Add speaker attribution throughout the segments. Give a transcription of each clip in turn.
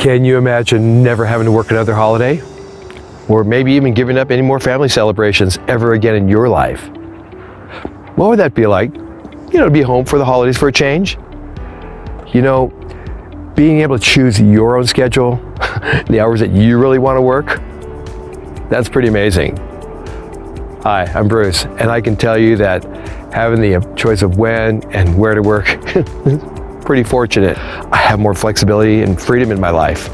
Speaker 1: Can you imagine never having to work another holiday? Or maybe even giving up any more family celebrations ever again in your life? What would that be like? To be home for the holidays for a change? Being able to choose your own schedule, the hours that you really want to work, that's pretty amazing. Hi, I'm Bruce, and I can tell you that having the choice of when and where to work is pretty fortunate. I have more flexibility and freedom in my life.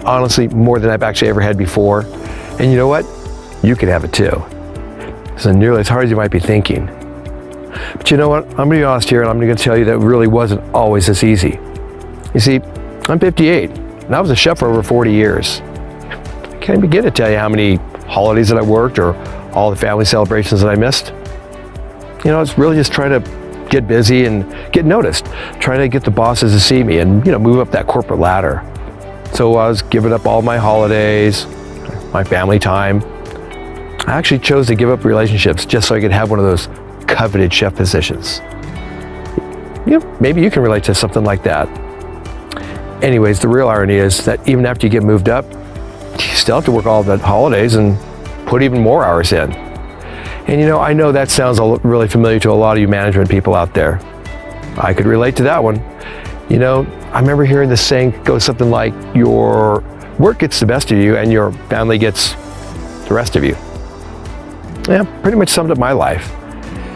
Speaker 1: Honestly, more than I've actually ever had before. And you know what? You can have it too. It's not nearly as hard as you might be thinking. But you know what? I'm gonna be honest here, and I'm gonna tell you that it really wasn't always this easy. You see, I'm 58, and I was a chef for over 40 years. I can't even begin to tell you how many holidays that I worked or all the family celebrations that I missed. It's really just trying to get busy and get noticed, trying to get the bosses to see me and, move up that corporate ladder. So I was giving up all my holidays, my family time. I actually chose to give up relationships just so I could have one of those coveted chef positions. Maybe you can relate to something like that. Anyways, the real irony is that even after you get moved up, you still have to work all the holidays and put even more hours in. And I know that sounds really familiar to a lot of you management people out there. I could relate to that one. I remember hearing this saying go something like, your work gets the best of you and your family gets the rest of you. Yeah, pretty much summed up my life.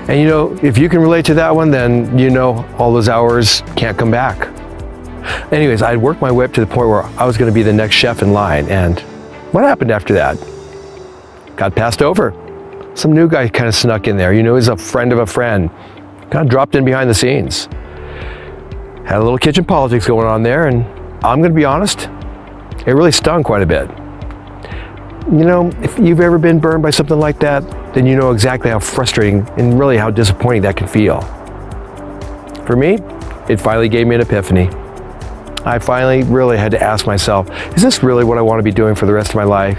Speaker 1: And if you can relate to that one, then all those hours can't come back. Anyways, I'd worked my way up to the point where I was going to be the next chef in line. And what happened after that? Got passed over. Some new guy kind of snuck in there. He's a friend of a friend. Kind of dropped in behind the scenes. Had a little kitchen politics going on there, and I'm going to be honest, it really stung quite a bit. If you've ever been burned by something like that, then you know exactly how frustrating and really how disappointing that can feel. For me, it finally gave me an epiphany. I finally really had to ask myself, is this really what I want to be doing for the rest of my life?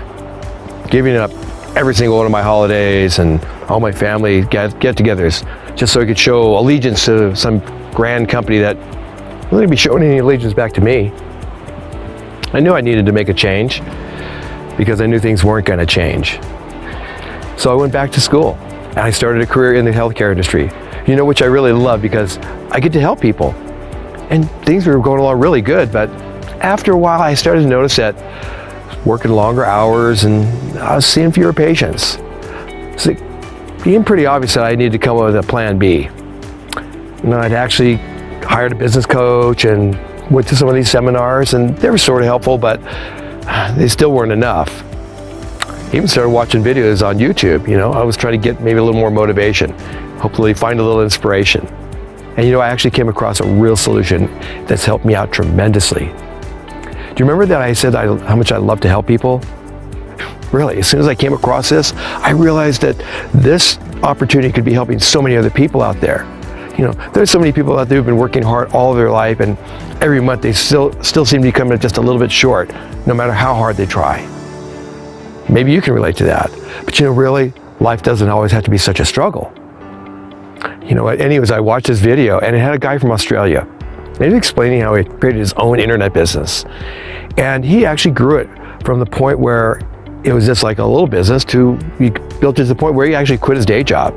Speaker 1: Giving up every single one of my holidays and all my family get-togethers just so I could show allegiance to some grand company that wouldn't be showing any allegiance back to me. I knew I needed to make a change because I knew things weren't going to change. So I went back to school and I started a career in the healthcare industry, which I really love because I get to help people. And things were going along really good, but after a while I started to notice that working longer hours and I was seeing fewer patients. So it became pretty obvious that I needed to come up with a plan B. I'd actually hired a business coach and went to some of these seminars, and they were sort of helpful, but they still weren't enough. Even started watching videos on YouTube. I was trying to get maybe a little more motivation, hopefully find a little inspiration. And I actually came across a real solution that's helped me out tremendously. Do you remember that I said how much I love to help people? Really, as soon as I came across this, I realized that this opportunity could be helping so many other people out there. There's so many people out there who've been working hard all of their life, and every month they still seem to be coming just a little bit short, no matter how hard they try. Maybe you can relate to that. But really, life doesn't always have to be such a struggle. Anyways, I watched this video, and it had a guy from Australia. And he was explaining how he created his own internet business. And he actually grew it from the point where it was just like a little business to he built it to the point where he actually quit his day job.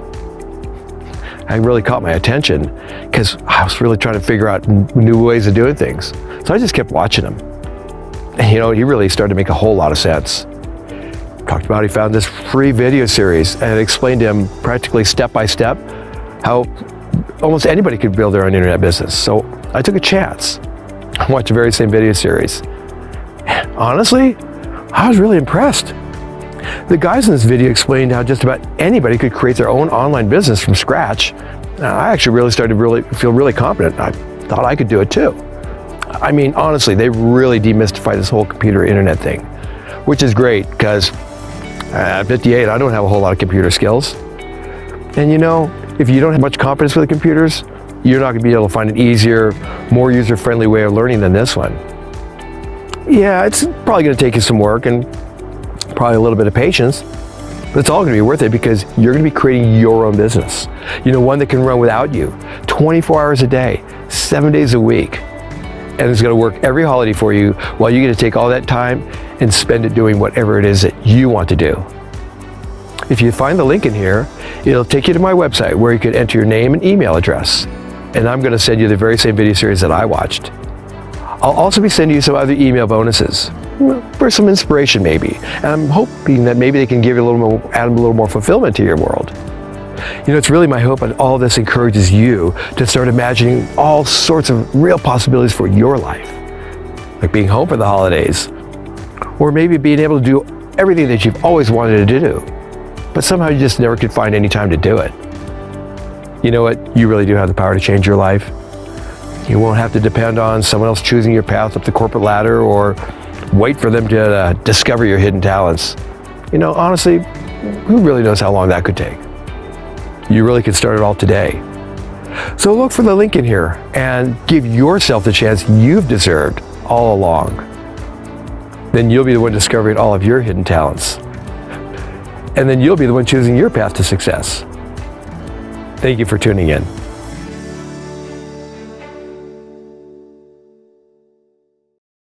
Speaker 1: It really caught my attention because I was really trying to figure out new ways of doing things. So I just kept watching him. And he really started to make a whole lot of sense. Talked about he found this free video series and it explained to him practically step by step how almost anybody could build their own internet business. So I took a chance. I watched the very same video series. And honestly, I was really impressed. The guys in this video explained how just about anybody could create their own online business from scratch. I actually really started to feel really confident. I thought I could do it too. I mean, honestly, they really demystified this whole computer internet thing, which is great because at 58, I don't have a whole lot of computer skills. And if you don't have much confidence with the computers, you're not going to be able to find an easier, more user-friendly way of learning than this one. Yeah, it's probably going to take you some work and probably a little bit of patience, but it's all going to be worth it because you're going to be creating your own business. One that can run without you, 24 hours a day, 7 days a week. and it's going to work every holiday for you, while you get to take all that time and spend it doing whatever it is that you want to do. If you find the link in here, it'll take you to my website where you can enter your name and email address. And I'm going to send you the very same video series that I watched. I'll also be sending you some other email bonuses for some inspiration maybe. And I'm hoping that maybe they can give you add a little more fulfillment to your world. You know, it's really my hope that all this encourages you to start imagining all sorts of real possibilities for your life. Like being home for the holidays, or maybe being able to do everything that you've always wanted to do, but somehow you just never could find any time to do it. You know what? You really do have the power to change your life. You won't have to depend on someone else choosing your path up the corporate ladder or wait for them to discover your hidden talents. You know, honestly, who really knows how long that could take? You really can start it all today. So look for the link in here and give yourself the chance you've deserved all along. Then you'll be the one discovering all of your hidden talents. And then you'll be the one choosing your path to success. Thank you for tuning in.